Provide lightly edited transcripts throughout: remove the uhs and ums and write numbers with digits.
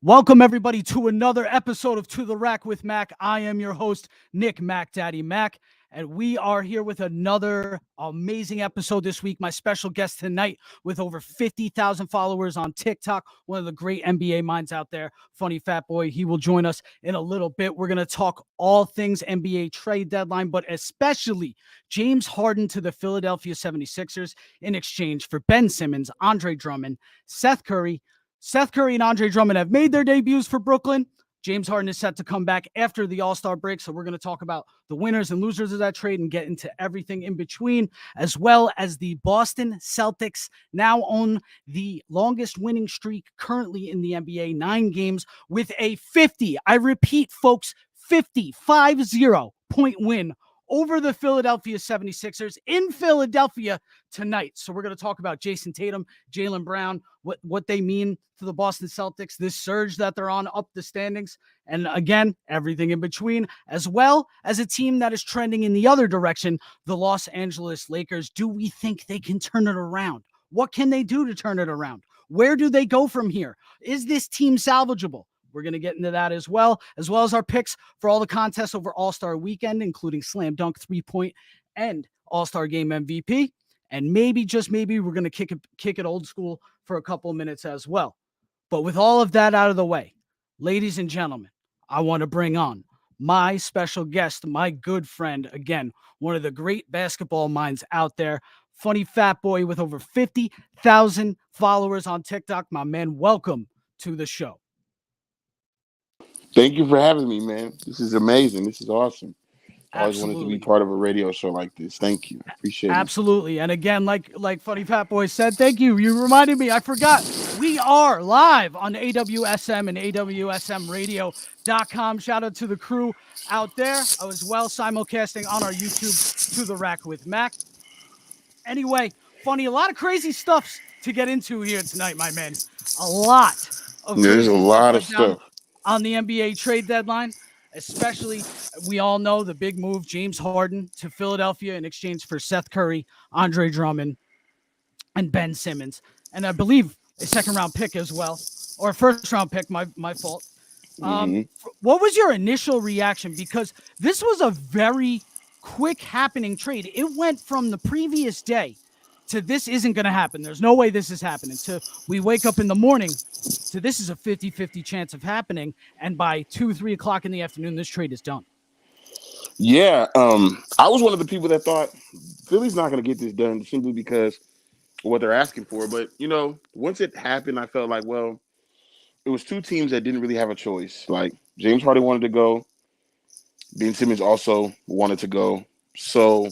Welcome, everybody, to another episode of To the Rack with Mac. I am your host, Nick Mac Daddy Mac, and we are here with another amazing episode this week. My special guest tonight, with over 50,000 followers on TikTok, one of the great NBA minds out there, Funny Fat Boy. He will join us in a little bit. We're going to talk all things NBA trade deadline, but especially James Harden to the Philadelphia 76ers in exchange for Ben Simmons, Andre Drummond, Seth Curry. Seth Curry and Andre Drummond have made their debuts for Brooklyn. James Harden is set to come back after the All-Star break, so we're going to talk about the winners and losers of that trade and get into everything in between, as well as the Boston Celtics now own the longest winning streak currently in the NBA, 9 games with a 50, I repeat, folks, 50-point win over the Philadelphia 76ers in Philadelphia tonight. So we're going to talk about Jason Tatum, Jaylen Brown, what they mean to the Boston Celtics, this surge that they're on up the standings, and again, everything in between, as well as a team that is trending in the other direction, the Los Angeles Lakers. Do we think they can turn it around? What can they do to turn it around? Where do they go from here? Is this team salvageable? We're going to get into that as well as our picks for all the contests over All-Star Weekend, including Slam Dunk, 3-point, and All-Star Game MVP. And maybe, just maybe, we're going to kick it old school for a couple of minutes as well. But with all of that out of the way, ladies and gentlemen, I want to bring on my special guest, my good friend, again, one of the great basketball minds out there, Funny Fat Boy with over 50,000 followers on TikTok. My man, welcome to the show. Thank you for having me, man. This is amazing. This is awesome. I always Absolutely. wanted to be part of a radio show like this. Thank you. Appreciate it. Absolutely. And again, like Funny Fat Boy said, thank you. You reminded me. I forgot. We are live on AWSM and AWSMradio.com. Shout out to the crew out there. I was simulcasting on our YouTube, To the Rack with Mac. Anyway, Funny, a lot of crazy stuff to get into here tonight, my man. A lot of crazy There's a lot of stuff went down stuff on the NBA trade deadline. Especially, we all know the big move, James Harden to Philadelphia in exchange for Seth Curry, Andre Drummond, and Ben Simmons. And I believe a second-round pick as well, or a first-round pick, my fault. What was your initial reaction? Because this was a very quick happening trade. It went from the previous day to this isn't going to happen. There's no way this is happening. To we wake up in the morning to this is a 50-50 chance of happening. And by 2-3 o'clock in the afternoon, this trade is done. Yeah. I was one of the people that thought Philly's not going to get this done simply because of what they're asking for. But, once it happened, I felt like, well, it was two teams that didn't really have a choice. Like, James Harden wanted to go. Ben Simmons also wanted to go. So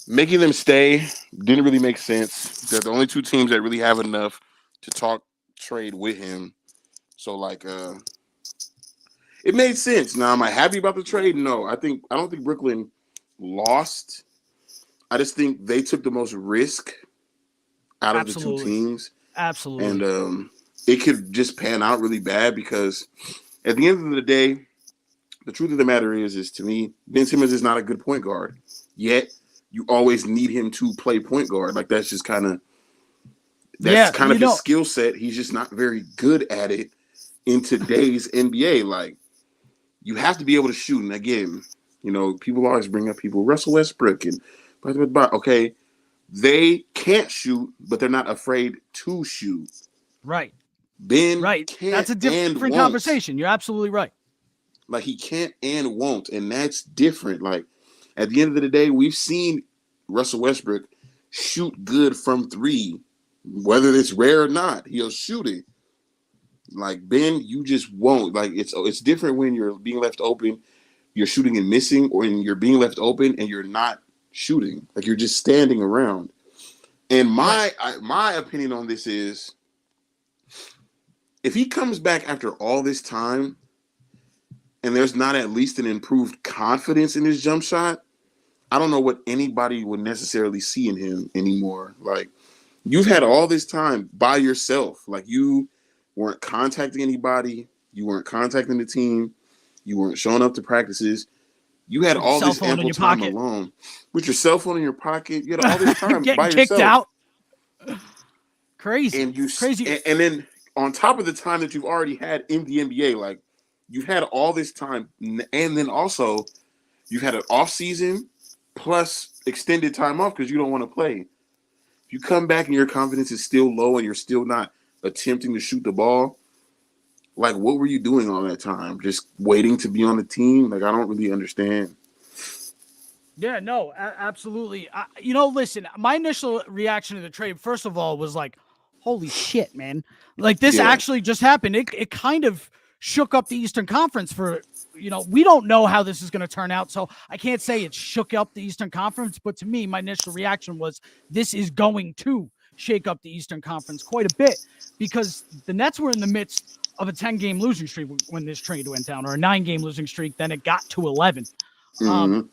making them stay didn't really make sense. They're the only two teams that really have enough to talk trade with him. So it made sense. Now, am I happy about the trade? No. I don't think Brooklyn lost. I just think they took the most risk out of the two teams. Absolutely. And it could just pan out really bad because at the end of the day, the truth of the matter is to me, Ben Simmons is not a good point guard. Yet you always need him to play point guard. Like that's just kind of his skill set. He's just not very good at it in today's NBA. Like you have to be able to shoot. And again, people always bring up Russell Westbrook and okay, they can't shoot, but they're not afraid to shoot. Right. Ben can't. That's a different conversation. You're absolutely right. Like he can't and won't, and that's different. Like at the end of the day, we've seen Russell Westbrook shoot good from three, whether it's rare or not. He'll shoot it. Like Ben, you just won't. Like it's different when you're being left open, you're shooting and missing, or when you're being left open and you're not shooting. Like you're just standing around. And my opinion on this is, if he comes back after all this time, and there's not at least an improved confidence in his jump shot, I don't know what anybody would necessarily see in him anymore. Like, you've had all this time by yourself. Like, you weren't contacting anybody. You weren't contacting the team. You weren't showing up to practices. You had all this ample time alone. With your cell phone in your pocket. You had all this time by yourself. Kicked out. Crazy. And Crazy. And then on top of the time that you've already had in the NBA, like you've had all this time, and then also you've had an off season plus extended time off because you don't want to play. If you come back and your confidence is still low and you're still not attempting to shoot the ball, like what were you doing all that time? Just waiting to be on the team? Like I don't really understand. Yeah, no, absolutely. Listen, my initial reaction to the trade, first of all, was like, holy shit, man. Like this Yeah. actually just happened. It kind of shook up the Eastern Conference for, we don't know how this is going to turn out. So I can't say it shook up the Eastern Conference, but to me, my initial reaction was this is going to shake up the Eastern Conference quite a bit because the Nets were in the midst of a 10-game losing streak when this trade went down, or a 9-game losing streak. Then it got to 11. Mm-hmm.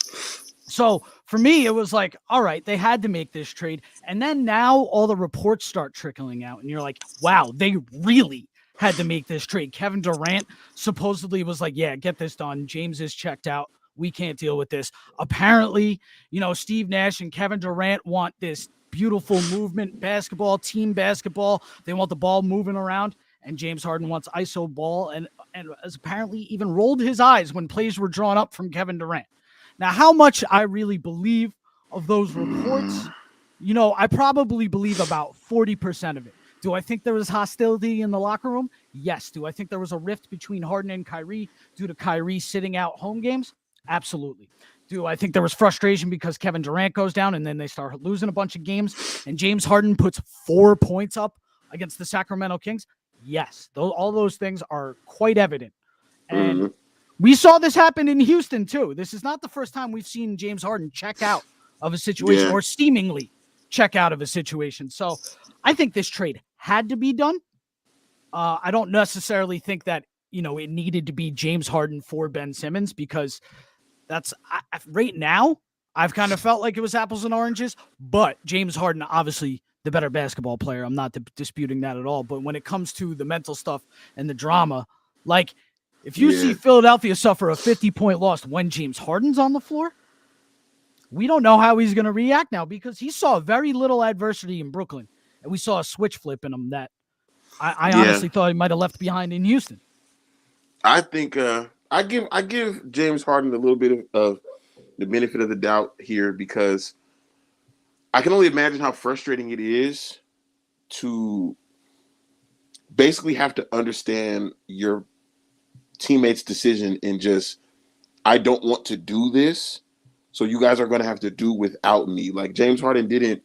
So for me, it was like, all right, they had to make this trade. And then now all the reports start trickling out. And you're like, wow, they really had to make this trade. Kevin Durant supposedly was like, yeah, get this done. James is checked out. We can't deal with this. Apparently, Steve Nash and Kevin Durant want this beautiful movement basketball, team basketball. They want the ball moving around. And James Harden wants ISO ball and has apparently even rolled his eyes when plays were drawn up from Kevin Durant. Now, how much I really believe of those reports, I probably believe about 40% of it. Do I think there was hostility in the locker room? Yes. Do I think there was a rift between Harden and Kyrie due to Kyrie sitting out home games? Absolutely. Do I think there was frustration because Kevin Durant goes down and then they start losing a bunch of games and James Harden puts 4 points up against the Sacramento Kings? Yes. All those things are quite evident. And we saw this happen in Houston, too. This is not the first time we've seen James Harden check out of a situation or seemingly check out of a situation. So I think this trade had to be done. I don't necessarily think that, it needed to be James Harden for Ben Simmons because that's right now. I've kind of felt like it was apples and oranges, but James Harden, obviously the better basketball player. I'm not disputing that at all. But when it comes to the mental stuff and the drama, like, if you see Philadelphia suffer a 50-point loss when James Harden's on the floor, we don't know how he's going to react now because he saw very little adversity in Brooklyn. And we saw a switch flip in him that I honestly thought he might have left behind in Houston. I think I give James Harden a little bit of the benefit of the doubt here because I can only imagine how frustrating it is to basically have to understand your teammates' decision and just, I don't want to do this, so you guys are going to have to do without me. Like James Harden didn't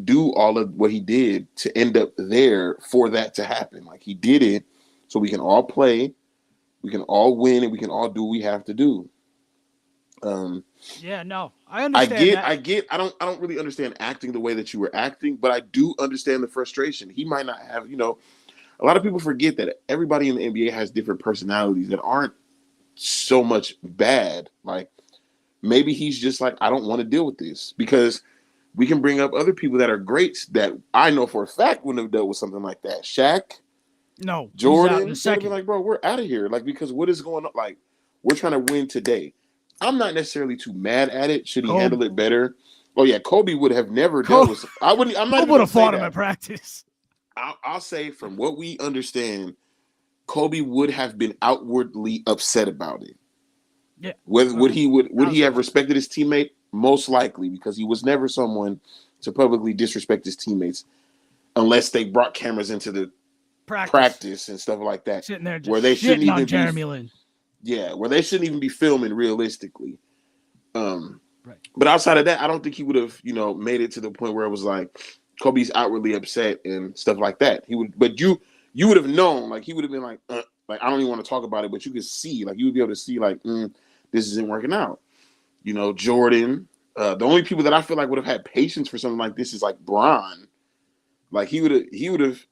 do all of what he did to end up there for that to happen. Like he did it so we can all play, we can all win, and we can all do what we have to do. I understand. I don't really understand acting the way that you were acting, but I do understand the frustration. He might not have, a lot of people forget that everybody in the NBA has different personalities that aren't so much bad. Like maybe he's just like, I don't want to deal with this because we can bring up other people that are greats that I know for a fact wouldn't have dealt with something like that. Shaq, Jordan, they'd be like, bro, we're out of here. Like, because what is going on? Like, we're trying to win today. I'm not necessarily too mad at it. Should he handle it better? Oh yeah, Kobe would have never dealt with. I wouldn't. I'm not. I would have fought him at practice. I'll say from what we understand, Kobe would have been outwardly upset about it. Yeah. Would he have respected his teammate? Most likely, because he was never someone to publicly disrespect his teammates unless they brought cameras into the practice and stuff like that. Sitting there just where they shouldn't even Jeremy Lin. Yeah, where they shouldn't even be filming realistically. Right. But outside of that, I don't think he would have, made it to the point where it was like Kobe's outwardly upset and stuff like that. He would, but you would have known, like he would have been like I don't even want to talk about it, but you could see, like you would be able to see, like this isn't working out. Jordan. The only people that I feel like would have had patience for something like this is like Bron. Like he would have,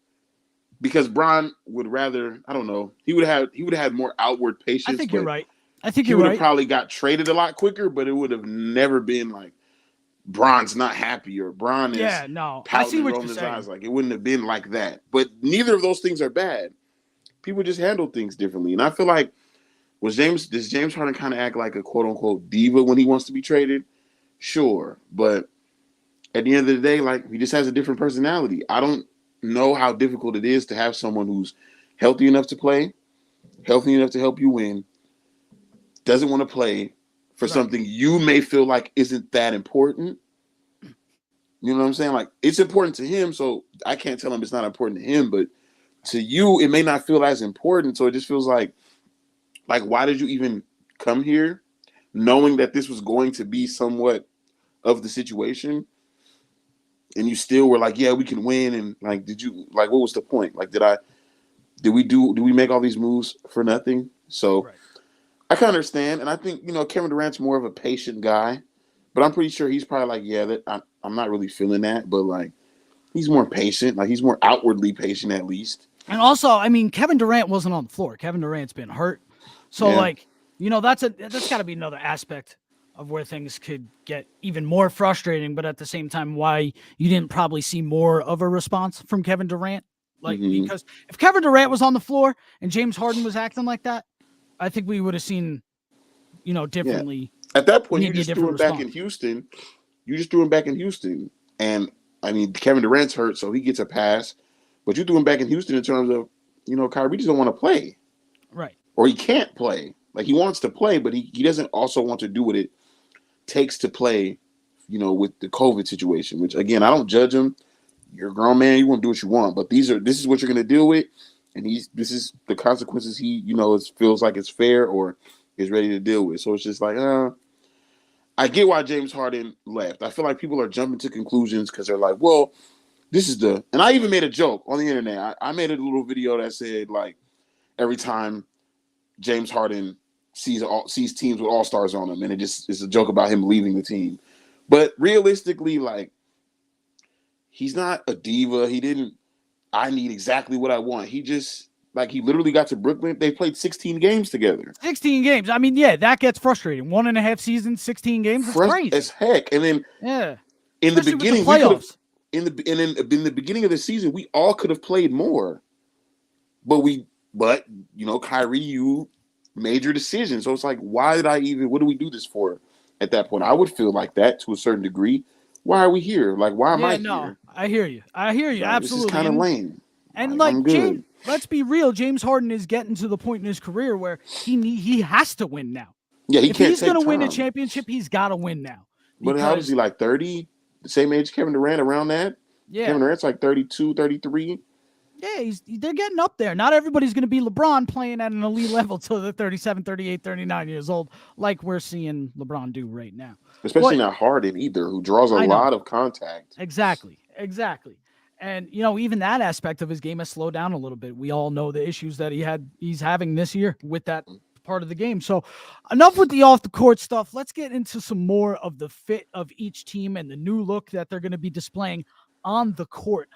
because Bron would rather, I don't know, he would have had more outward patience. I think you're right. He would have probably got traded a lot quicker, but it would have never been like Bron's not happy or Bron is I see what you're saying. Eyes. Like it wouldn't have been like that. But neither of those things are bad. People just handle things differently. And I feel like does James Harden kind of act like a quote unquote diva when he wants to be traded? Sure. But at the end of the day, like he just has a different personality. I don't know how difficult it is to have someone who's healthy enough to play, healthy enough to help you win, doesn't want to play for Right. something you may feel like isn't that important. You know what I'm saying? Like, it's important to him, so I can't tell him it's not important to him, but to you, it may not feel as important. So it just feels like why did you even come here knowing that this was going to be somewhat of the situation? And you still were like, yeah, we can win. And like, what was the point? Like, did we make all these moves for nothing? So Right. I can understand. And I think, Kevin Durant's more of a patient guy, but I'm pretty sure he's probably like, yeah, I'm not really feeling that, but like, he's more patient. Like, he's more outwardly patient at least. And also, I mean, Kevin Durant wasn't on the floor. Kevin Durant's been hurt. So, Yeah. that's got to be another aspect of where things could get even more frustrating. But at the same time, why you didn't probably see more of a response from Kevin Durant. Because if Kevin Durant was on the floor and James Harden was acting like that, I think we would have seen, differently. Yeah. At that point, you maybe a just threw him different back in Houston. You just threw him back in Houston. And, I mean, Kevin Durant's hurt, so he gets a pass. But you threw him back in Houston in terms of, Kyrie just don't want to play. Right. Or he can't play. Like, he wants to play, but he doesn't also want to do what it takes to play, with the COVID situation, which, again, I don't judge him. You're a grown man. You want to do what you want. But this is what you're going to deal with. And this is the consequences he, feels like it's fair or is ready to deal with. So it's just like, I get why James Harden left. I feel like people are jumping to conclusions because they're like, well, and I even made a joke on the internet. I made a little video that said, like, every time James Harden sees teams with all-stars on them, and it's a joke about him leaving the team. But realistically, like, he's not a diva. I need exactly what I want. He literally got to Brooklyn. They played 16 games together. 16 games. I mean, yeah, that gets frustrating. 1.5 seasons, 16 games. That's crazy. As heck. And then in Especially the beginning, with the playoffs. in the beginning of the season, we all could have played more. But Kyrie, you made your decision. So it's like, what do we do this for at that point? I would feel like that to a certain degree. Why are we here? Like, why am I here? I hear you. Absolutely. This is kind of lame. And I'm good. James, let's be real. James Harden is getting to the point in his career where he has to win now. Yeah, if he's going to win a championship, he's got to win now. But how old is he? Like 30? The same age Kevin Durant, around that? Yeah. Kevin Durant's like 32, 33. Yeah, they're getting up there. Not everybody's going to be LeBron playing at an elite level till they're 37, 38, 39 years old, like we're seeing LeBron do right now. Especially not Harden either, who draws a lot of contact. Exactly. And, even that aspect of his game has slowed down a little bit. We all know the issues that he's having this year with that part of the game. So enough with the off the court stuff. Let's get into some more of the fit of each team and the new look that they're going to be displaying on the court.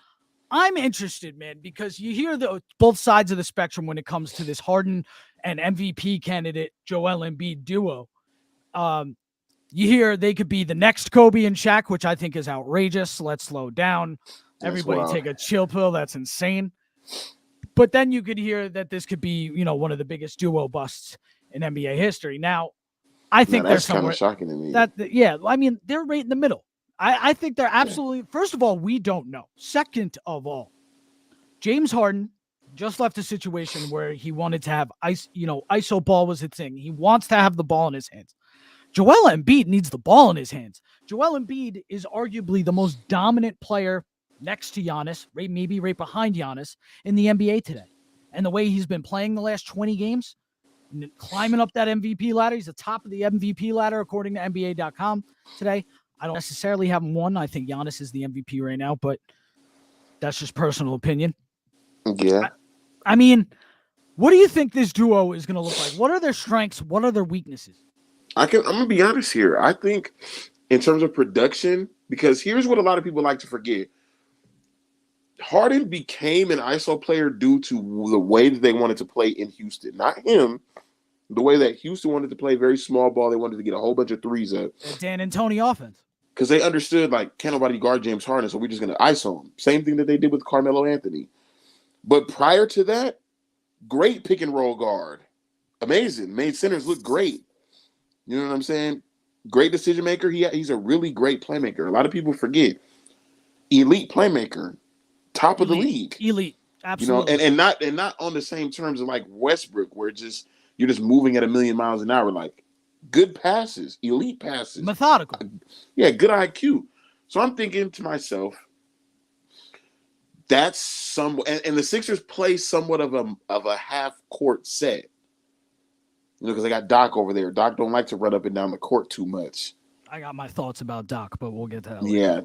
I'm interested, man, because you hear both sides of the spectrum when it comes to this Harden and MVP candidate Joel Embiid duo. You hear they could be the next Kobe and Shaq, which I think is outrageous. Let's slow down. Everybody take a chill pill. That's insane. But then you could hear that this could be, one of the biggest duo busts in NBA history. Now, I think that's kind of shocking to me. I mean, they're right in the middle. I think they're absolutely. First of all, we don't know. Second of all, James Harden just left a situation where he wanted to have ISO ball was his thing. He wants to have the ball in his hands. Joel Embiid needs the ball in his hands. Joel Embiid is arguably the most dominant player next to Giannis, maybe right behind Giannis in the NBA today. And the way he's been playing the last 20 games, climbing up that MVP ladder. He's the top of the MVP ladder according to NBA.com today. I don't necessarily have him won. I think Giannis is the MVP right now, but that's just personal opinion. Yeah. I mean, what do you think this duo is going to look like? What are their strengths? What are their weaknesses? I'm going to be honest here. I think in terms of production, because here's what a lot of people like to forget. Harden became an ISO player due to the way that they wanted to play in Houston. Not him. The way that Houston wanted to play very small ball. They wanted to get a whole bunch of threes up. Dan and Tony offense. Because they understood, like, can't nobody guard James Harden, so we're just going to ISO him. Same thing that they did with Carmelo Anthony. But prior to that, great pick and roll guard. Amazing. Made centers look great. You know what I'm saying? Great decision maker. He's a really great playmaker. A lot of people forget. Elite playmaker. top of the league. Elite. Absolutely. And not on the same terms of like Westbrook, where you're just moving at 1,000,000 miles an hour, like good passes, elite passes, methodical. Yeah, good IQ. So I'm thinking to myself, that's and the Sixers play somewhat of a half court set, because they got Doc over there. Doc don't like to run up and down the court too much. I got my thoughts about Doc, but we'll get to that later. Yeah.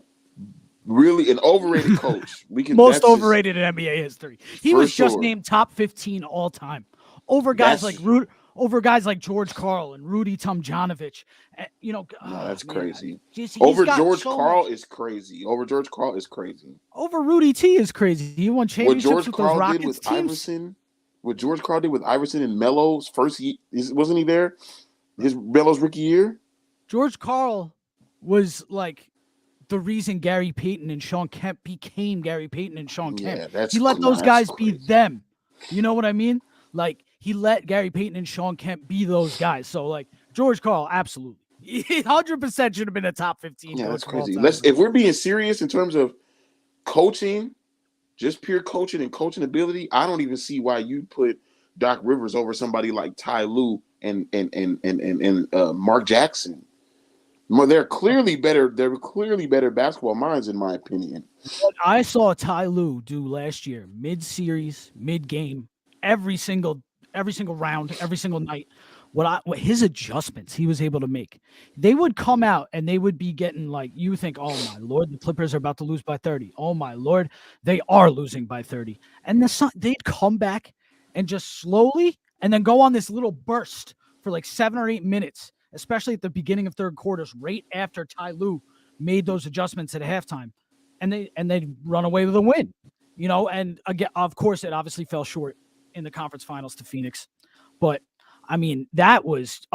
Really an overrated coach. Most overrated in NBA history. He was just named top 15 all time over guys like George Karl and Rudy Tomjanovich. That's crazy. Over George Karl is crazy. Over George Karl is crazy. Over Rudy T is crazy. He won championships with those Rockets teams. What George Karl did with Iverson in Melo's first year, wasn't he there? Melo's rookie year? George Karl was like the reason Gary Payton and Sean Kemp became Gary Payton and Sean Kemp. He let those guys be them. You know what I mean? Like, he let Gary Payton and Sean Kemp be those guys. So, like, George Karl, absolutely. 100% should have been a top 15. Yeah, that's crazy. If we're being serious in terms of coaching, just pure coaching and coaching ability, I don't even see why you put Doc Rivers over somebody like Ty Lue and Mark Jackson. They're clearly better. They're clearly better basketball minds, in my opinion. What I saw Ty Lue do last year, mid-series, mid-game, every single round, every single night, what his adjustments he was able to make. They would come out and they would be getting, like, you think, oh my Lord, the Clippers are about to lose by 30. Oh my Lord, they are losing by 30. And they'd come back and just slowly and then go on this little burst for like 7 or 8 minutes, especially at the beginning of third quarters, right after Ty Lue made those adjustments at halftime, and they'd run away with a win, and again, of course, it obviously fell short in the conference finals to Phoenix, but I mean, that was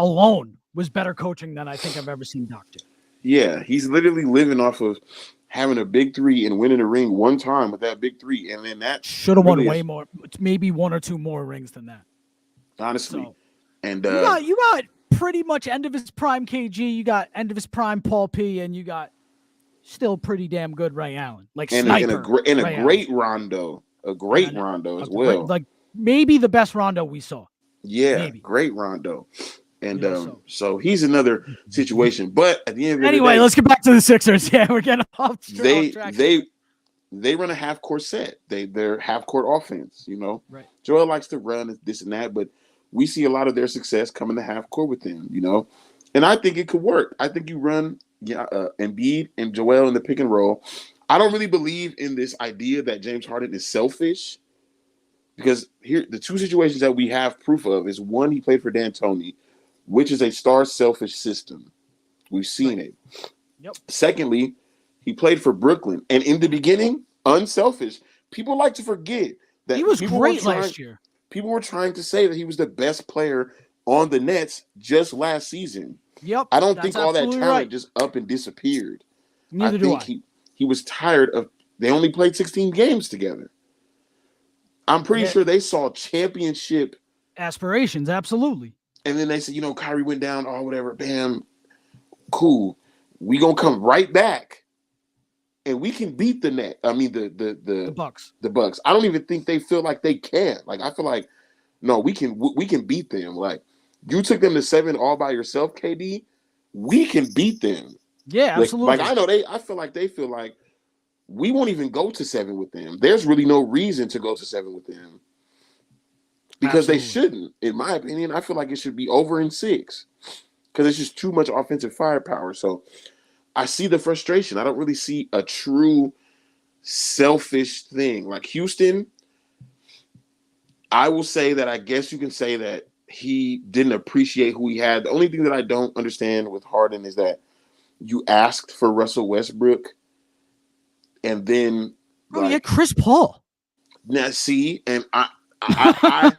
better coaching than I think I've ever seen Doc do. Yeah, he's literally living off of having a big three and winning a ring one time with that big three, and then that should have won way more, maybe 1 or 2 more rings than that. Honestly, so, and you got pretty much end of his prime KG, you got end of his prime Paul P, and you got still pretty damn good Ray Allen, like and sniper, a great Rondo, as well, like maybe the best Rondo we saw. Yeah, maybe. Great Rondo, and so he's another situation. But at the end of the day, let's get back to the Sixers. Yeah, we're getting off track. They run a half court set. They're half court offense. Right. Joel likes to run this and that, but we see a lot of their success coming to half court with them, and I think it could work. I think you run Embiid and Joel in the pick and roll. I don't really believe in this idea that James Harden is selfish, because here the 2 situations that we have proof of is, one, he played for D'Antoni, which is a star selfish system. We've seen it. Yep. Secondly, he played for Brooklyn, and in the beginning, unselfish. People like to forget that he was great last year. People were trying to say that he was the best player on the Nets just last season. Yep. I don't think all that talent just up and disappeared. Neither do I. He was tired of. They only played 16 games together. I'm pretty sure they saw championship aspirations. Absolutely. And then they said, Kyrie went down or whatever. Bam. Cool. We gonna come right back, and we can beat the net. I mean the Bucks. The Bucks. I don't even think they feel like they can. Like, I feel like, no, we can beat them. Like, you took them to 7 all by yourself, KD. We can beat them. Yeah, absolutely. Like I know I feel like they feel like we won't even go to 7 with them. There's really no reason to go to 7 with them, because they shouldn't. In my opinion, I feel like it should be over in 6, because it's just too much offensive firepower. So I see the frustration. I don't really see a true selfish thing. Like Houston, I will say that I guess you can say that he didn't appreciate who he had. The only thing that I don't understand with Harden is that you asked for Russell Westbrook, and then Chris Paul. Now see, and I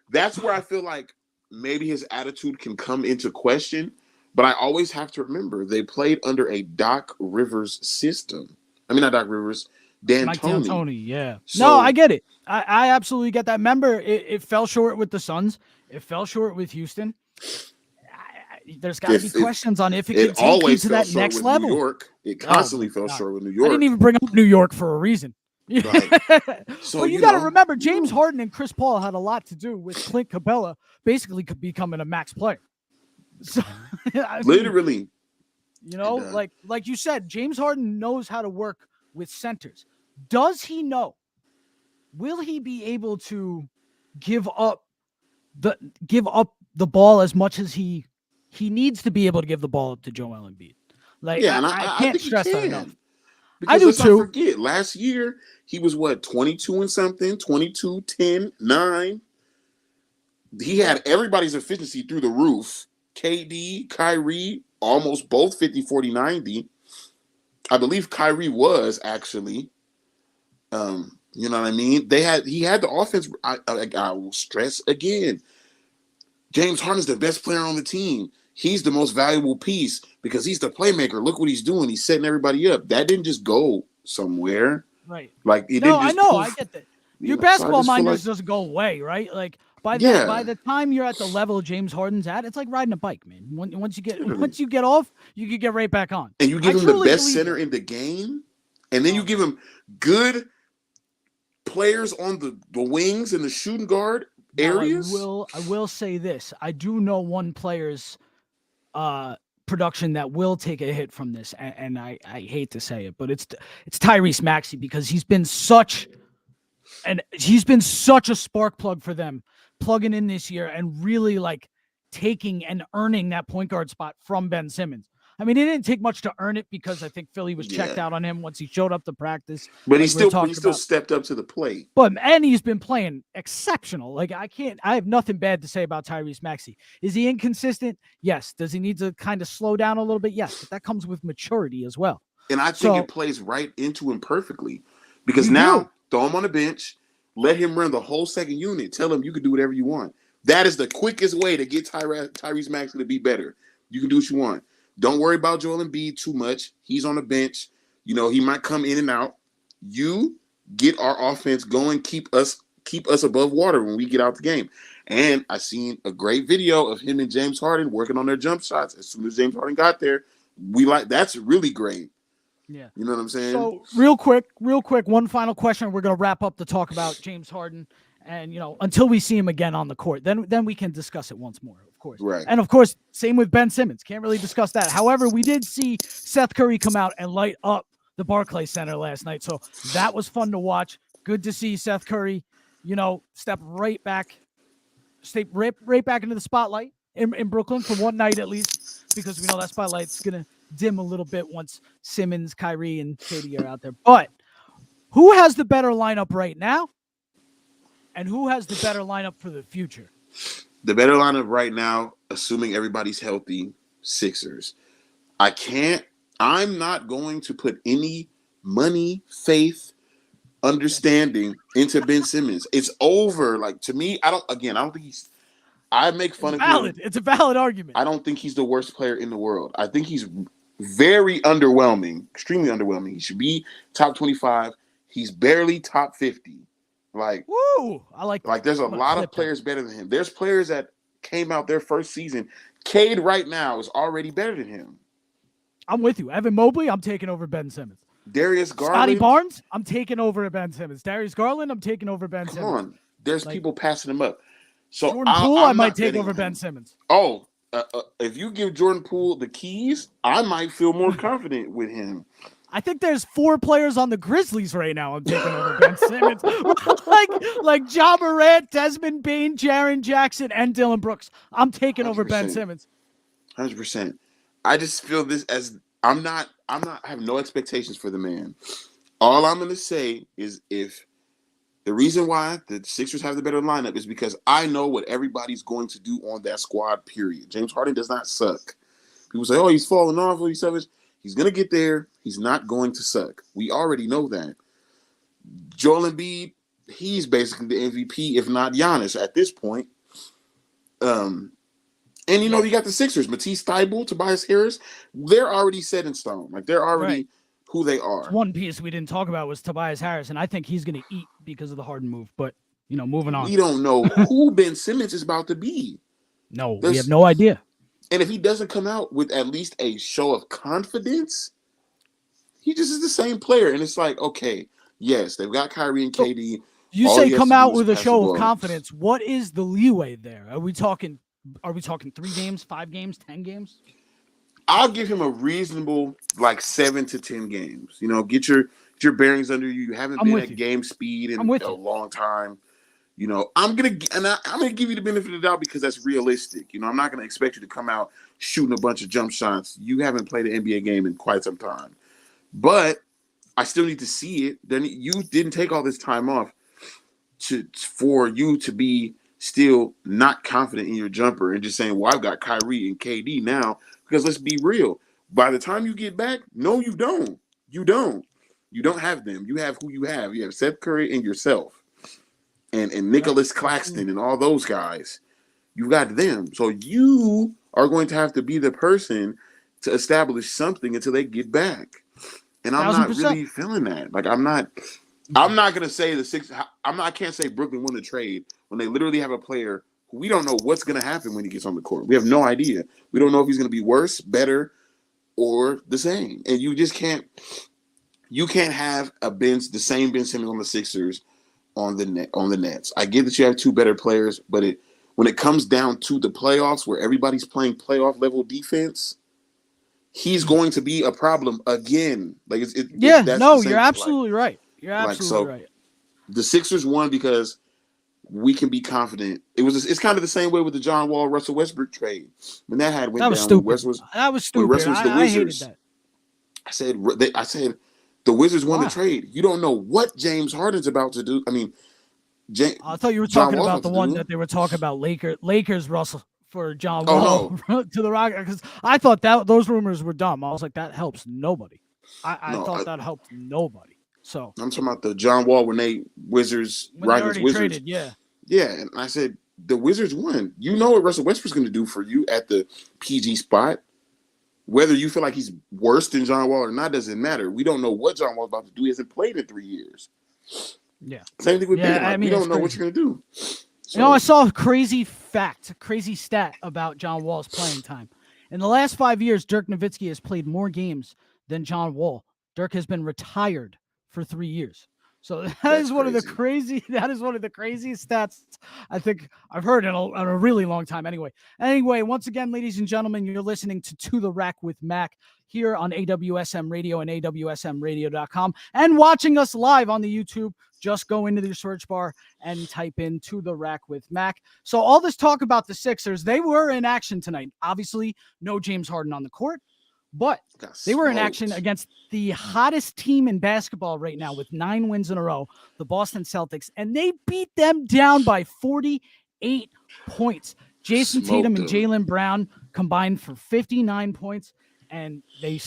that's where I feel like maybe his attitude can come into question. But I always have to remember they played under a Doc Rivers system. I mean, not Doc Rivers, D'Antoni. Mike D'Antoni, yeah. So, no, I get it. I absolutely get that. Remember, it fell short with the Suns. It fell short with Houston. There's got to be questions on if it can take you to that next level. New York. It constantly fell short with New York. I didn't even bring up New York for a reason. Like, so But you got to remember, James Harden and Chris Paul had a lot to do with Clint Capella basically becoming a max player. So, literally, like you said, James Harden knows how to work with centers. Does he know? Will he be able to give up the ball as much as he needs to be able to give the ball up to Joel Embiid? Like, yeah, and I can't think stress he that can. enough. Because I do let's too. not forget, last year he was 22 and something, 22, 10, 9. He had everybody's efficiency through the roof. KD, Kyrie, almost both 50, 40, 90. I believe Kyrie was actually. You know what I mean? He had the offense. I will stress again. James Harden's the best player on the team. He's the most valuable piece because he's the playmaker. Look what he's doing. He's setting everybody up. That didn't just go somewhere. Right. Like it No, didn't just I know. poof. I get that. Your basketball mind just doesn't go away, right? Like by the time you're at the level James Harden's at, it's like riding a bike, man. Once you get off, you can get right back on. And you give him the best center in the game, and then you give him good players on the wings and the shooting guard areas. I will say this. I do know one player's production that will take a hit from this, and I hate to say it, but it's Tyrese Maxey, because he's been such a spark plug for them, plugging in this year and really like taking and earning that point guard spot from Ben Simmons. I mean, it didn't take much to earn it because I think Philly was checked out on him once he showed up to practice. But he still stepped up to the plate. And he's been playing exceptional. Like I have nothing bad to say about Tyrese Maxey. Is he inconsistent? Yes. Does he need to kind of slow down a little bit? Yes. But that comes with maturity as well. And I think it plays right into him perfectly, because now throw him on the bench, let him run the whole second unit. Tell him you can do whatever you want. That is the quickest way to get Tyrese Maxey to be better. You can do what you want. Don't worry about Joel Embiid too much. He's on the bench. You know, he might come in and out. You get our offense going, keep us above water when we get out the game. And I seen a great video of him and James Harden working on their jump shots. As soon as James Harden got there, that's really great. Yeah. You know what I'm saying? So real quick, one final question. We're going to wrap up to talk about James Harden. And, until we see him again on the court, then we can discuss it once more, of course. Right. And, of course, same with Ben Simmons. Can't really discuss that. However, we did see Seth Curry come out and light up the Barclays Center last night. So that was fun to watch. Good to see Seth Curry, step right back into the spotlight in Brooklyn for one night at least, because we know that spotlight's going to dim a little bit once Simmons, Kyrie, and KD are out there. But who has the better lineup right now? And who has the better lineup for the future? The better lineup right now, assuming everybody's healthy, Sixers. I'm not going to put any money, faith, understanding into Ben Simmons. It's over. Like, to me, I don't think I make fun of him. It's a valid argument. I don't think he's the worst player in the world. I think he's very underwhelming, extremely underwhelming. He should be top 25. He's barely top 50. Like, woo! I like there's a lot of players better than him. There's players that came out their first season. Cade right now is already better than him. I'm with you. Evan Mobley, I'm taking over Ben Simmons. Darius Garland. Scotty Barnes, I'm taking over Ben Simmons. Darius Garland, I'm taking over Ben Simmons. Come on. There's people passing him up. So Jordan Poole, I might take over Ben Simmons. Oh, if you give Jordan Poole the keys, I might feel more confident with him. I think there's 4 players on the Grizzlies right now I'm taking over Ben Simmons. like Ja Morant, Desmond Bane, Jaren Jackson, and Dylan Brooks. I'm taking 100%. Over Ben Simmons. 100%. I just feel this as I have no expectations for the man. All I'm going to say is, if the reason why the Sixers have the better lineup is because I know what everybody's going to do on that squad, period. James Harden does not suck. People say, oh, he's falling off. He's going to get there. He's not going to suck. We already know that. Joel Embiid, he's basically the MVP, if not Giannis at this point. And, you got the Sixers, Matisse Thybulle, Tobias Harris. They're already set in stone. Like, they're already who they are. One piece we didn't talk about was Tobias Harris, and I think he's going to eat because of the Harden move. But, moving on. We don't know who Ben Simmons is about to be. No, we have no idea. And if he doesn't come out with at least a show of confidence, he just is the same player. And it's like, okay, Yes, they've got Kyrie and So KD. you All say he has come to do out is with a pass the show of ball. confidence. What is the leeway there? Are we talking 3 games, 5 games, 10 games? I'll give him a reasonable 7 to 10 games. Get your bearings under you. You haven't I'm been with at you. game speed I'm in with a you. long time. I'm gonna give you the benefit of the doubt because that's realistic. I'm not gonna expect you to come out shooting a bunch of jump shots. You haven't played an NBA game in quite some time, but I still need to see it. Then you didn't take all this time off for you to be still not confident in your jumper and just saying, "Well, I've got Kyrie and KD now." Because let's be real, by the time you get back, no, you don't. You don't. You don't have them. You have who you have. You have Seth Curry and yourself. And Right. Nicholas Claxton and all those guys, you got them. So you are going to have to be the person to establish something until they get back. And I'm not 1,000%. really feeling that. I'm not gonna say the six. I can't say Brooklyn won the trade when they literally have a player who we don't know what's gonna happen when he gets on the court. We have no idea. We don't know if he's gonna be worse, better, or the same. And you just can't. You can't have the same Ben Simmons on the Sixers on the Nets. I get that you have two better players, but when it comes down to the playoffs where everybody's playing playoff level defense, he's going to be a problem again. That's the You're same thing. absolutely right. You're absolutely So right. the Sixers won because we can be confident. It's kind of the same way with the John Wall Russell Westbrook trade when that went That was down when stupid. That was stupid. Russell was the I hated Wizards. that. I said the Wizards won the Why? trade. You don't know what James Harden's about to do. I mean, I thought you were John talking Wall's about about the to one do. that they were talking about Lakers Russell for John Oh Wall no, to the Rockets, because I thought that those rumors were dumb. I was like, that helps nobody. I no. thought that helped nobody. So I'm talking about the John Wall when they Wizards when they Rockets already Wizards. traded, yeah. Yeah, and I said the Wizards won. You know what Russell Westbrook's going to do for you at the PG spot. Whether you feel like he's worse than John Wall or not doesn't matter. We don't know what John Wall's about to do. He hasn't played in 3 years. Yeah. Same thing with Ben. I mean, we don't know crazy. what you're going to do. So, I saw a crazy stat about John Wall's playing time. In the last 5 years, Dirk Nowitzki has played more games than John Wall. Dirk has been retired for 3 years. So that is one of the craziest stats I think I've heard in a really long time. Anyway, once again, ladies and gentlemen, you're listening to The Rack with Mac here on AWSM Radio and AWSMradio.com, and watching us live on the YouTube. Just go into the search bar and type in To The Rack with Mac. So all this talk about the Sixers, they were in action tonight. Obviously, no James Harden on the court, but they were in action against the hottest team in basketball right now with 9 wins in a row, the Boston Celtics, and they beat them down by 48 points. Jason Tatum and Jaylen Brown combined for 59 points, and they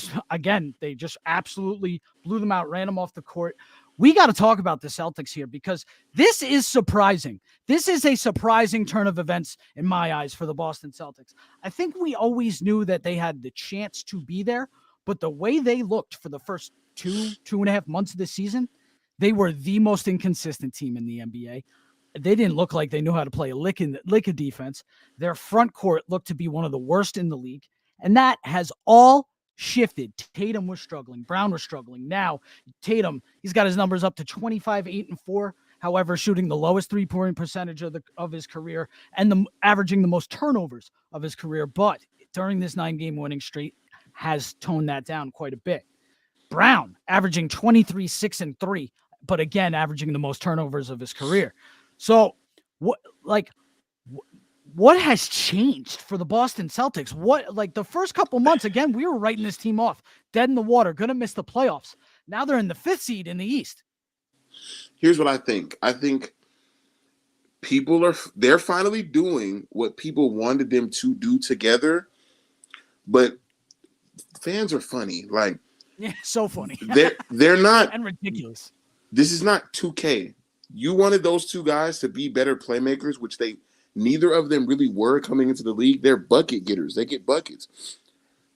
just absolutely blew them out, ran them off the court. We got to talk about the Celtics here because this is surprising. This is a surprising turn of events in my eyes for the Boston Celtics. I think we always knew that they had the chance to be there, but the way they looked for the first 2.5 months of the season, they were the most inconsistent team in the NBA. They didn't look like they knew how to play a lick of defense. Their front court looked to be one of the worst in the league, and that has all shifted. Tatum was struggling. Brown was struggling. Now, Tatum, he's got his numbers up to 25, 8, and 4. However, shooting the lowest 3-point percentage of his career and averaging the most turnovers of his career. But during this 9-game winning streak, has toned that down quite a bit. Brown averaging 23, 6, and 3, but again, averaging the most turnovers of his career. So, what has changed for the Boston Celtics? The first couple months, again, we were writing this team off, dead in the water, going to miss the playoffs. Now they're in the 5th seed in the East. Here's what I think. I think they're finally doing what people wanted them to do together, but fans are funny. So funny. They're not and ridiculous. This is not 2K. You wanted those two guys to be better playmakers, which neither of them really were coming into the league. They're bucket getters. They get buckets.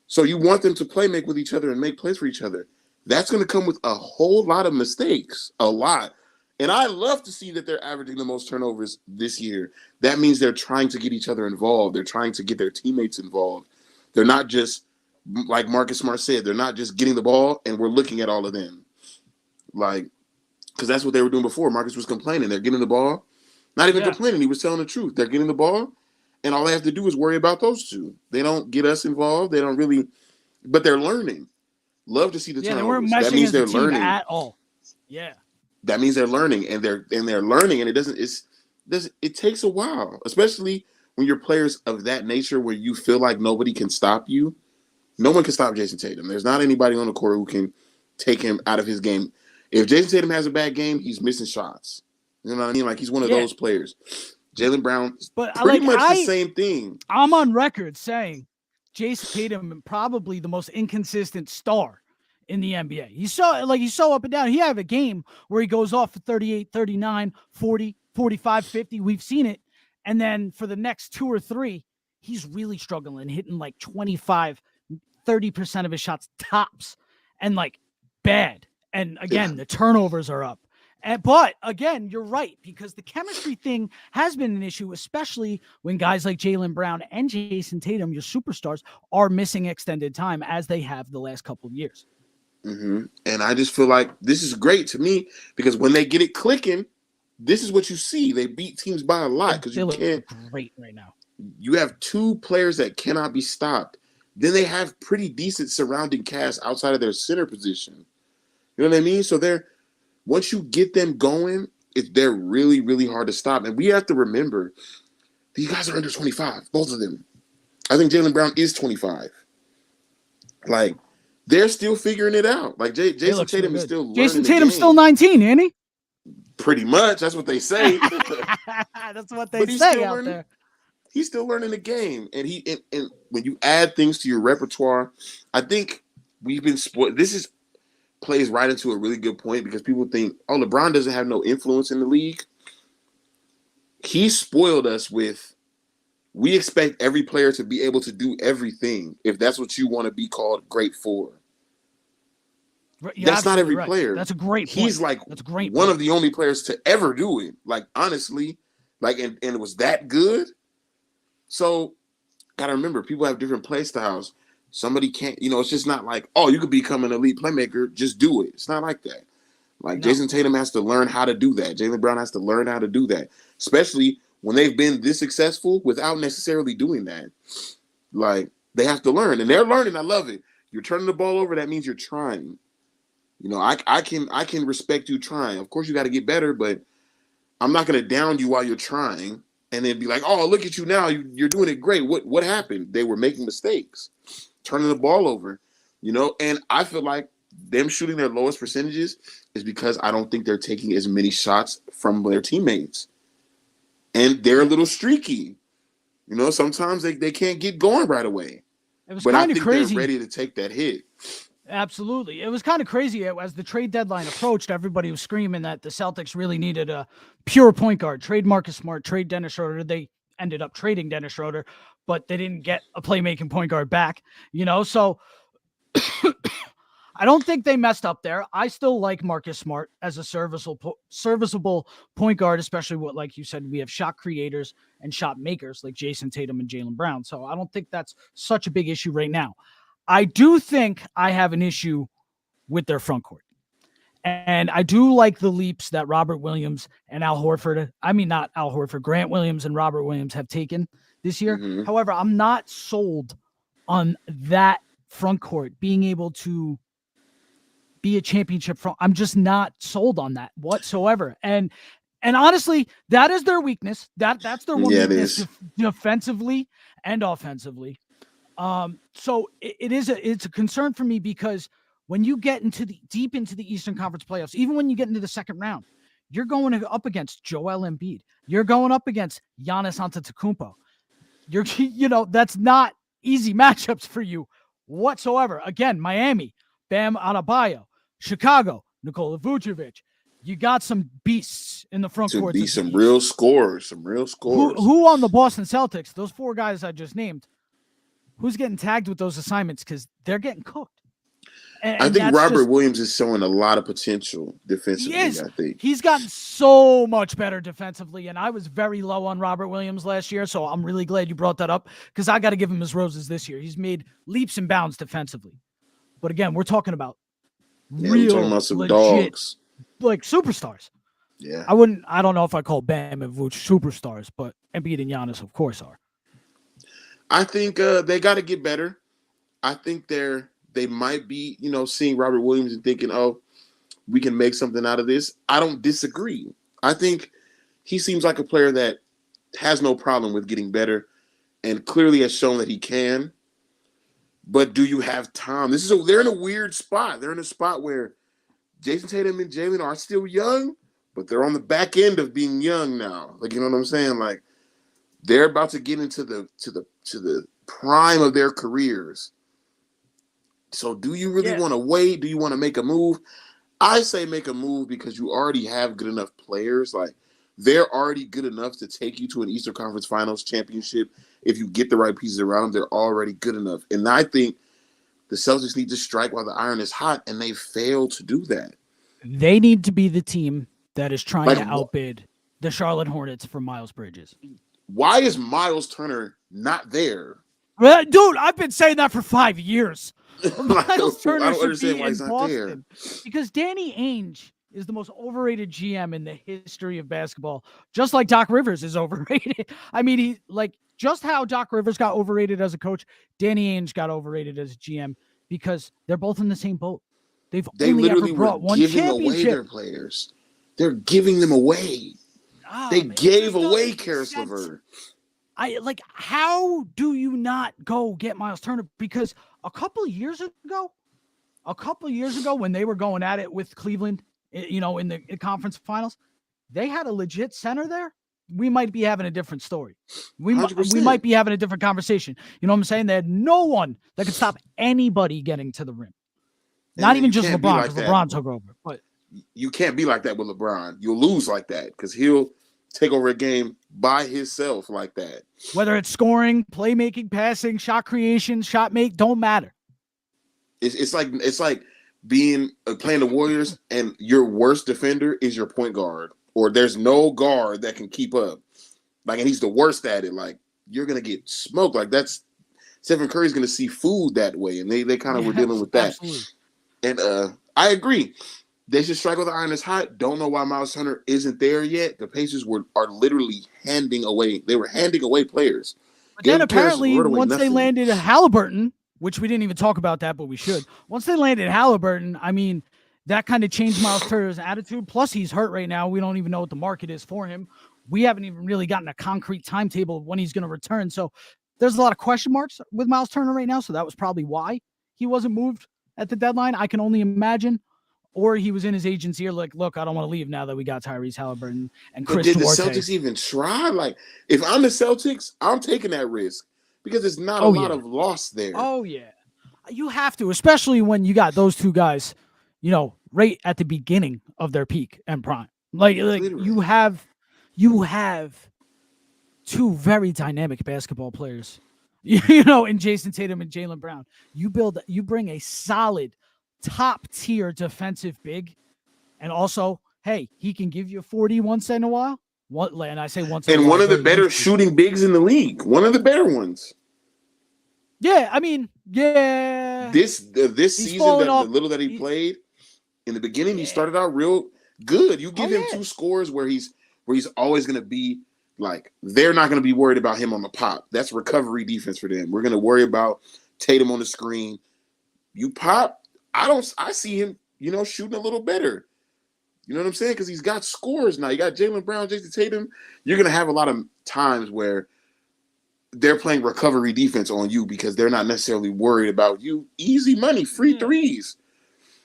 So you want them to make with each other and make plays for each other. That's going to come with a whole lot of mistakes, a lot. And I love to see that they're averaging the most turnovers this year. That means they're trying to get each other involved. They're trying to get their teammates involved. They're not just, like Marcus Smart said, they're not just getting the ball and we're looking at all of them. because that's what they were doing before. Marcus was complaining. They're getting the ball. Not even complaining. He was telling the truth. They're getting the ball, and all they have to do is worry about those two. They don't get us involved. They don't really, but they're learning. Love to see the turnovers. They weren't meshing as a team at all. Yeah. That means they're learning, and they're learning, and it takes a while, especially when you're players of that nature where you feel like nobody can stop you. No one can stop Jason Tatum. There's not anybody on the court who can take him out of his game. If Jason Tatum has a bad game, he's missing shots. You know what I mean? Like, he's one of those players. Jaylen Brown, pretty much the same thing. I'm on record saying Jason Tatum probably the most inconsistent star in the NBA. He's so up and down. He had a game where he goes off for 38, 39, 40, 45, 50. We've seen it. And then for the next 2 or 3, he's really struggling, hitting like 25, 30% of his shots tops, and like bad. And again, the turnovers are up. But again, you're right, because the chemistry thing has been an issue, especially when guys like Jaylen Brown and Jason Tatum, your superstars, are missing extended time as they have the last couple of years. Mm-hmm. And I just feel like this is great to me, because when they get it clicking, this is what you see. They beat teams by a lot because you can't. Great right now. You have 2 players that cannot be stopped. Then they have pretty decent surrounding cast outside of their center position. You know what I mean? So once you get them going, they're really, really hard to stop. And we have to remember, these guys are under 25, both of them. I think Jaylen Brown is 25. Like, they're still figuring it out. Like, Jason Tatum is still learning. Jason Tatum's still 19, ain't he? Pretty much. That's what they say. That's what they say out there. He's still learning the game. And and when you add things to your repertoire, I think we've been spoiled. This plays right into a really good point, because people think, oh, LeBron doesn't have no influence in the league. He spoiled us with, we expect every player to be able to do everything, if that's what you want to be called great for. That's not every player. That's a great point. He's like one of the only players to ever do it. Like, honestly, like, and it was that good. So, gotta remember, people have different play styles. Somebody can't, it's just not like, oh, you could become an elite playmaker, just do it. It's not like that. Like, Jason Tatum has to learn how to do that. Jaylen Brown has to learn how to do that, especially when they've been this successful without necessarily doing that. Like, they have to learn, and they're learning. I love it. You're turning the ball over. That means you're trying. I can respect you trying. Of course, you got to get better, but I'm not going to down you while you're trying and then be like, oh, look at you now. You're doing it great. What happened? They were making mistakes, turning the ball over, and I feel like them shooting their lowest percentages is because I don't think they're taking as many shots from their teammates. And they're a little streaky. Sometimes they can't get going right away. It was kind of crazy. They're ready to take that hit. Absolutely. It was kind of crazy. As the trade deadline approached, everybody was screaming that the Celtics really needed a pure point guard. Trade Marcus Smart, trade Dennis Schroeder. They ended up trading Dennis Schroeder, but they didn't get a playmaking point guard back, so I don't think they messed up there. I still like Marcus Smart as a serviceable point guard, especially like you said, we have shot creators and shot makers like Jason Tatum and Jaylen Brown. So I don't think that's such a big issue right now. I do think I have an issue with their front court. And I do like the leaps that Robert Williams and Grant Williams and Robert Williams have taken this year. Mm-hmm. However, I'm not sold on that front court being able to be a championship front. I'm just not sold on that whatsoever. And honestly, that is their weakness. That's their one weakness defensively and offensively. So it's a concern for me, because when you get deep into the Eastern Conference playoffs, even when you get into the second round, you're going up against Joel Embiid. You're going up against Giannis Antetokounmpo. That's not easy matchups for you whatsoever. Again, Miami, Bam Adebayo, Chicago, Nikola Vucevic. You got some beasts in the front court. Be some real scorers. Who on the Boston Celtics, those 4 guys I just named, who's getting tagged with those assignments, because they're getting cooked. And I think Robert Williams is showing a lot of potential defensively. He is. I think he's gotten so much better defensively, and I was very low on Robert Williams last year, so I'm really glad you brought that up, because I got to give him his roses this year. He's made leaps and bounds defensively. But again, we're talking about we're talking about some dogs. like superstars. Yeah. I don't know if I call Bam and Vooch superstars, but Embiid and Giannis, of course, are. I think they got to get better. I think they might be, seeing Robert Williams and thinking, oh, we can make something out of this. I don't disagree. I think he seems like a player that has no problem with getting better and clearly has shown that he can. But do you have time? They're in a weird spot. They're in a spot where Jason Tatum and Jalen are still young, but they're on the back end of being young now. Like, you know what I'm saying? Like, they're about to get into the prime of their careers. So do you really want to wait? Do you want to make a move? I say make a move because you already have good enough players. Like, they're already good enough to take you to an Eastern Conference Finals championship. If you get the right pieces around them, they're already good enough. And I think the Celtics need to strike while the iron is hot, and they fail to do that. They need to be the team that is trying to outbid the Charlotte Hornets for Miles Bridges. Why is Miles Turner not there? Dude, I've been saying that for 5 years. Miles Turner should be in Boston because Danny Ainge is the most overrated GM in the history of basketball, just like Doc Rivers is overrated. I mean, just how Doc Rivers got overrated as a coach, Danny Ainge got overrated as a GM because they're both in the same boat. They only ever brought one championship. Away their players. They're giving them away. They gave away Karis LeVert. How do you not go get Miles Turner? Because a couple of years ago when they were going at it with Cleveland, in the conference finals, they had a legit center there. We might be having a different story. We might be having a different conversation. You know what I'm saying? They had no one that could stop anybody getting to the rim. Not even just LeBron, because LeBron took over. But you can't be like that with LeBron. You'll lose like that because he'll take over a game by himself like that. Whether it's scoring, playmaking, passing, shot creation, shot make, don't matter. It's like being playing the Warriors and your worst defender is your point guard, or there's no guard that can keep up. Like, and he's the worst at it. Like, you're gonna get smoked. Like, that's Stephen Curry's gonna see food that way, and they kind of were dealing with that. Absolutely. And I agree. They should strike while the iron is hot. Don't know why Miles Turner isn't there yet. The Pacers are literally handing away. They were handing away players. But then apparently, once they landed Halliburton, which we didn't even talk about that, but we should. Once they landed Halliburton, I mean, that kind of changed Miles Turner's attitude. Plus, he's hurt right now. We don't even know what the market is for him. We haven't even really gotten a concrete timetable of when he's going to return. So there's a lot of question marks with Miles Turner right now. So that was probably why he wasn't moved at the deadline. I can only imagine. Or he was in his agent's ear like, look, I don't want to leave now that we got Tyrese Halliburton and Chris Duarte. Did the Celtics even try? Like, if I'm the Celtics, I'm taking that risk because there's not a lot of loss there. Oh, yeah. You have to, especially when you got those two guys, right at the beginning of their peak and prime. Like you have two very dynamic basketball players, in Jason Tatum and Jaylen Brown. You bring a solid top tier defensive big, and also, hey, he can give you 40 once in a while. And I say once in a while. And one of the better shooting bigs in the league. One of the better ones. Yeah, I mean, yeah. This season, the little that he played in the beginning, he started out real good. You give him two scores where he's always going to be like, they're not going to be worried about him on the pop. That's recovery defense for them. We're going to worry about Tatum on the screen. You pop, I see him, shooting a little better. You know what I'm saying? Because he's got scores now. You got Jaylen Brown, Jason Tatum. You're going to have a lot of times where they're playing recovery defense on you because they're not necessarily worried about you. Easy money, free threes.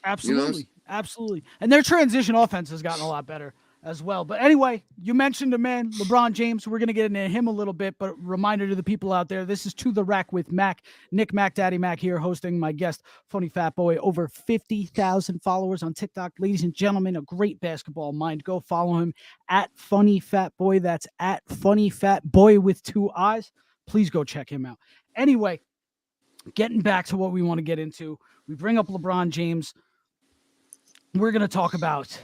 Absolutely. Absolutely. And their transition offense has gotten a lot better as well. But anyway, you mentioned a man, LeBron James. We're going to get into him a little bit, but reminder to the people out there, this is To The Rack with Mac. Nick Mac, Daddy Mac here, hosting my guest, Funny Fat Boy. Over 50,000 followers on TikTok. Ladies and gentlemen, a great basketball mind. Go follow him at Funny Fat Boy. That's at Funny Fat Boy with 2 eyes. Please go check him out. Anyway, getting back to what we want to get into, we bring up LeBron James. We're going to talk about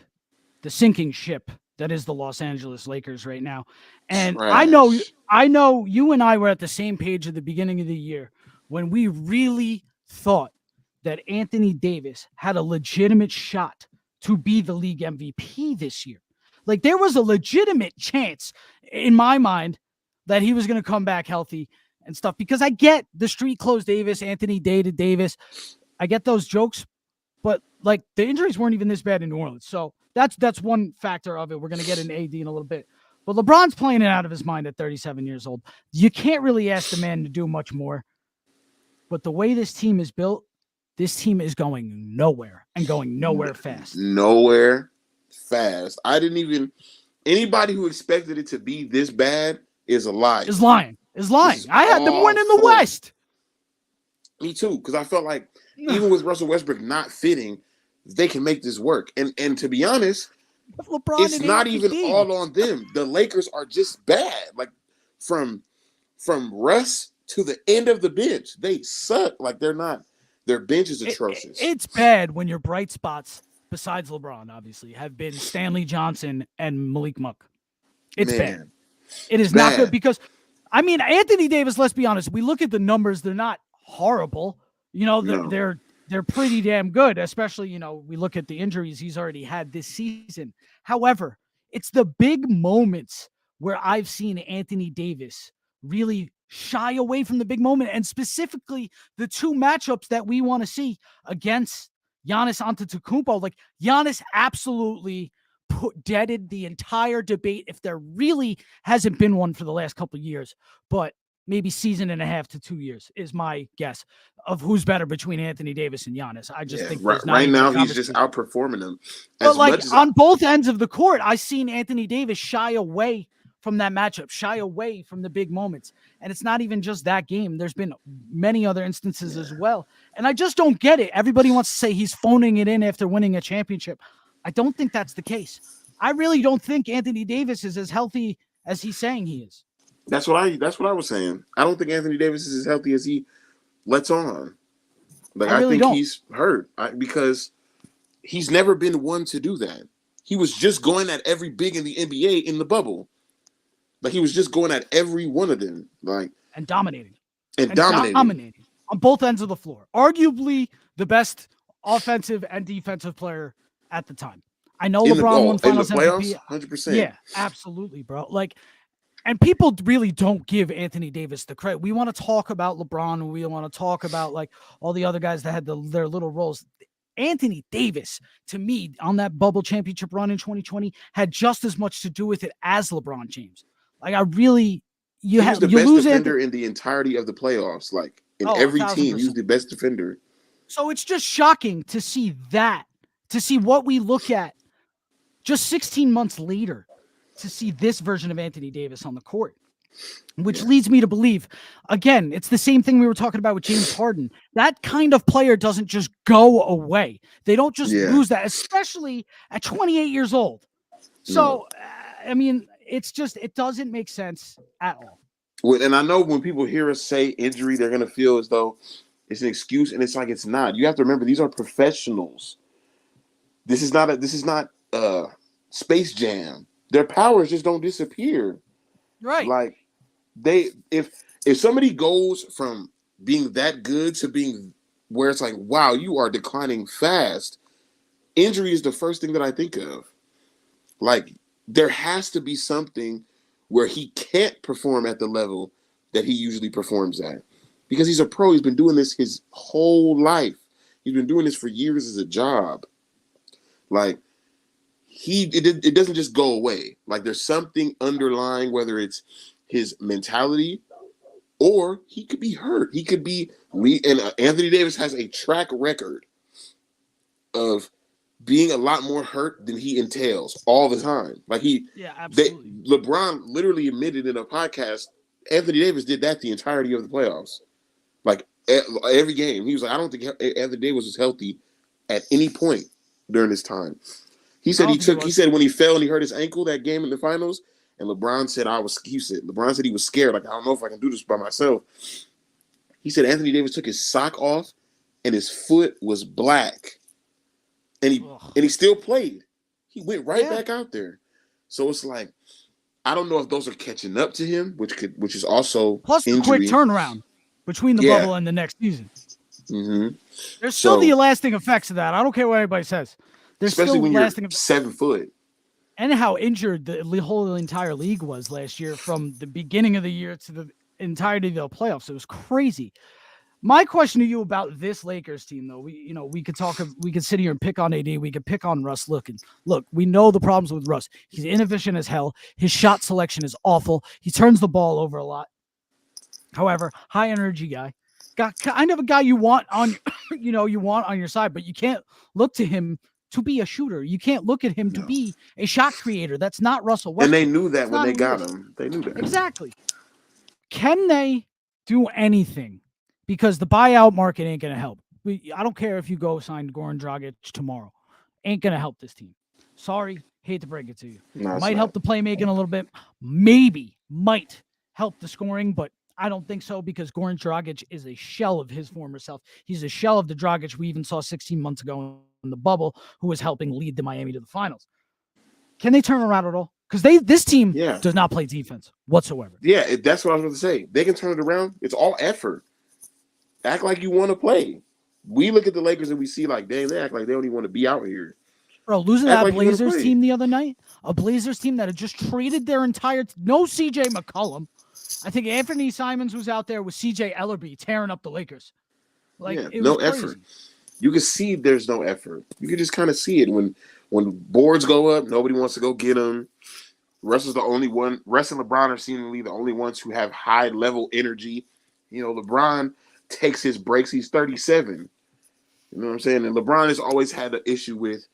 the sinking ship that is the Los Angeles Lakers right now. And I know you and I were at the same page at the beginning of the year when we really thought that Anthony Davis had a legitimate shot to be the league MVP this year. Like, there was a legitimate chance in my mind that he was going to come back healthy and stuff, because I get the street clothes Davis, Anthony Davis. I get those jokes, but like, the injuries weren't even this bad in New Orleans. So that's one factor of it. We're going to get an AD in a little bit. But LeBron's playing it out of his mind at 37 years old. You can't really ask the man to do much more. But the way this team is built, this team is going nowhere and going nowhere fast. Nowhere fast. Anybody who expected it to be this bad is a lie. Is lying. I had them winning the West. Me too, because I felt like even with Russell Westbrook not fitting, they can make this work. And to be honest, it's not even all on them. The Lakers are just bad. Like, from Russ to the end of the bench, they suck. Like, they're not. Their bench is atrocious. It's bad when your bright spots, besides LeBron, obviously, have been Stanley Johnson and Malik Monk. It's bad. It is not good, because, I mean, Anthony Davis, let's be honest, we look at the numbers, they're not horrible. You know, they're pretty damn good, especially, you know, we look at the injuries he's already had this season. However, it's the big moments where I've seen Anthony Davis really shy away from the big moment, and specifically the two matchups that we want to see against Giannis Antetokounmpo. Like, Giannis absolutely deaded the entire debate, if there really hasn't been one for the last couple of years, but maybe season and a half to 2 years is my guess of who's better between Anthony Davis and Giannis. I just think right now he's just outperforming them. But like, on both ends of the court, I've seen Anthony Davis shy away from that matchup, shy away from the big moments. And it's not even just that game. There's been many other instances as well. And I just don't get it. Everybody wants to say he's phoning it in after winning a championship. I don't think that's the case. I really don't think Anthony Davis is as healthy as he's saying he is. That's what I was saying. I don't think Anthony Davis is as healthy as he lets on. Like, I think he's hurt because he's never been one to do that. He was just going at every big in the NBA in the bubble. Like, he was just going at every one of them, like, and dominating on both ends of the floor. Arguably the best offensive and defensive player at the time. I know LeBron won Finals MVP. 100%. Yeah, absolutely, bro. Like, and people really don't give Anthony Davis the credit. We want to talk about LeBron. We want to talk about, like, all the other guys that had their little roles. Anthony Davis, to me, on that bubble championship run in 2020, had just as much to do with it as LeBron James. Like, he was the best defender in the entirety of the playoffs. Like, in every team, he was the best defender. So it's just shocking to see that, to see what we look at just 16 months later, to see this version of Anthony Davis on the court, which leads me to believe, again, it's the same thing we were talking about with James Harden. That kind of player doesn't just go away. They don't just lose that, especially at 28 years old. So, I mean, it doesn't make sense at all. Well, and I know when people hear us say injury, they're going to feel as though it's an excuse, and it's like, it's not. You have to remember, these are professionals. This is not Space Jam. Their powers just don't disappear. Right. Like, if somebody goes from being that good to being where it's like, wow, you are declining fast, injury is the first thing that I think of. Like, there has to be something where he can't perform at the level that he usually performs at. Because he's a pro. He's been doing this his whole life. He's been doing this for years as a job. Like, it doesn't just go away. Like, there's something underlying, whether it's his mentality or he could be hurt. He could be and Anthony Davis has a track record of being a lot more hurt than he entails all the time. Like, absolutely. LeBron literally admitted in a podcast, Anthony Davis did that the entirety of the playoffs. Like, every game. He was like, I don't think Anthony Davis was healthy at any point during this time. He said he said when he fell and he hurt his ankle that game in the finals, and LeBron said LeBron said he was scared. Like, I don't know if I can do this by myself. He said Anthony Davis took his sock off and his foot was black. And he still played. He went back out there. So it's like, I don't know if those are catching up to him, which is also plus the quick turnaround between the bubble and the next season. Mm-hmm. There's still the lasting effects of that. I don't care what anybody says. They're especially still when you're lasting. 7 foot. And how injured the whole entire league was last year from the beginning of the year to the entirety of the playoffs. It was crazy. My question to you about this Lakers team, though, we could sit here and pick on AD. We could pick on Russ. Look, we know the problems with Russ. He's inefficient as hell. His shot selection is awful. He turns the ball over a lot. However, high energy guy, got kind of a guy you want on, you want on your side, but you can't look to him to be a shooter. You can't look at him to be a shot creator. That's not Russell Westbrook. And they knew that it's when they got him. They knew that. Exactly. Can they do anything? Because the buyout market ain't going to help. I don't care if you go sign Goran Dragic tomorrow. Ain't going to help this team. Sorry. Hate to break it to you. No, might help the playmaking a little bit. Maybe. Might help the scoring, but I don't think so because Goran Dragic is a shell of his former self. He's a shell of the Dragic we even saw 16 months ago in the bubble, who was helping lead the Miami to the finals. Can they turn around at all? Because this team does not play defense whatsoever. Yeah, that's what I was going to say. They can turn it around. It's all effort. Act like you want to play. We look at the Lakers and we see like, dang, they act like they don't even want to be out here. Bro, losing that Blazers team the other night, a Blazers team that had just traded their entire no CJ McCollum. I think Anthony Simons was out there with CJ Ellerby tearing up the Lakers. It was crazy. Effort. You can see there's no effort. You can just kind of see it when boards go up, nobody wants to go get them. Russ is the only one. Russ and LeBron are seemingly the only ones who have high level energy. LeBron takes his breaks. He's 37. You know what I'm saying? And LeBron has always had an issue with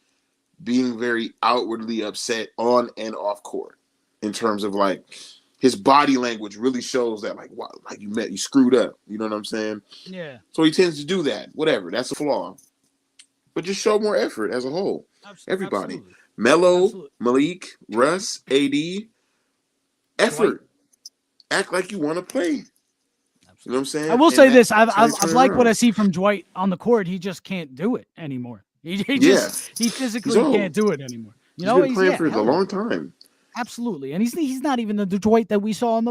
being very outwardly upset on and off court in terms of his body language really shows that you screwed up. You know what I'm saying? Yeah. So he tends to do that. Whatever. That's a flaw. But just show more effort as a whole. Everybody. Absolutely. Melo, Malik, Russ, AD. Effort. Dwight. Act like you want to play. You know what I'm saying? I will say this. I've liked what I see from Dwight on the court. He just can't do it anymore. He physically can't do it anymore. He's been playing for a long time. Absolutely. And he's not even the Dwight that we saw in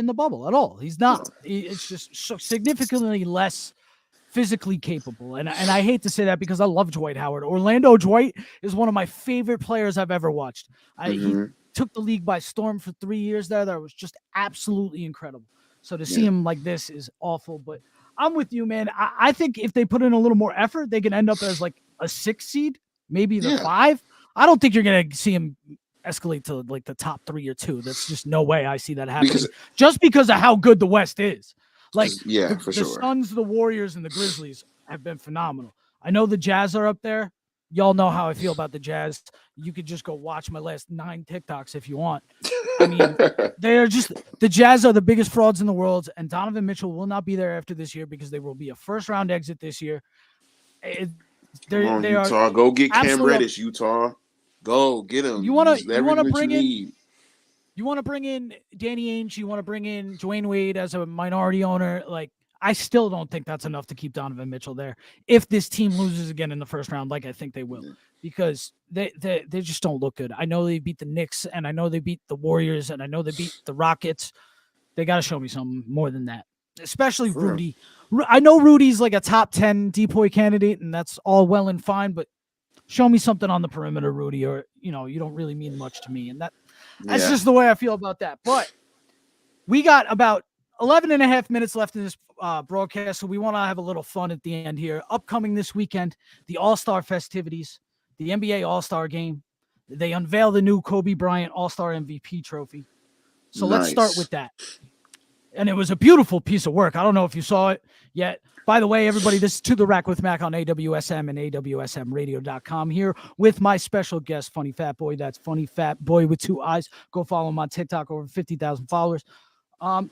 the bubble at all. He's not. No. It's just so significantly less physically capable. And I hate to say that because I love Dwight Howard. Orlando Dwight is one of my favorite players I've ever watched. He took the league by storm for 3 years there. That was just absolutely incredible. So to see him like this is awful. But I'm with you, man. I think if they put in a little more effort, they can end up as a 6 seed, maybe the 5. I don't think you're going to see him escalate to the top 3 or 2. That's just no way I see that happening. Just because of how good the West is. For sure. The Suns, the Warriors, and the Grizzlies have been phenomenal. I know the Jazz are up there. Y'all know how I feel about the Jazz. You could just go watch my last 9 TikToks if you want. I mean, the Jazz are the biggest frauds in the world, and Donovan Mitchell will not be there after this year because they will be a first-round exit this year. Utah, go get Cam Reddish, Utah. Go get him. You want to bring in? You want to bring in Danny Ainge? You want to bring in Dwayne Wade as a minority owner? I still don't think that's enough to keep Donovan Mitchell there. If this team loses again in the first round, I think they will, because they just don't look good. I know they beat the Knicks, and I know they beat the Warriors, and I know they beat the Rockets. They got to show me something more than that, especially Rudy. I know Rudy's a top 10 DPOY candidate, and that's all well and fine, but show me something on the perimeter, Rudy, or, you don't really mean much to me. And that's just the way I feel about that. But we got about 11 and a half minutes left in this broadcast, so we want to have a little fun at the end here. Upcoming this weekend, the All-Star festivities, the NBA All-Star game. They unveil the new Kobe Bryant All-Star MVP trophy. So let's start with that. And it was a beautiful piece of work. I don't know if you saw it yet. By the way, everybody, this is To The Rack with Mac on AWSM and AWSMradio.com here with my special guest, Funny Fat Boy. That's Funny Fat Boy with 2 eyes. Go follow him on TikTok, over 50,000 followers.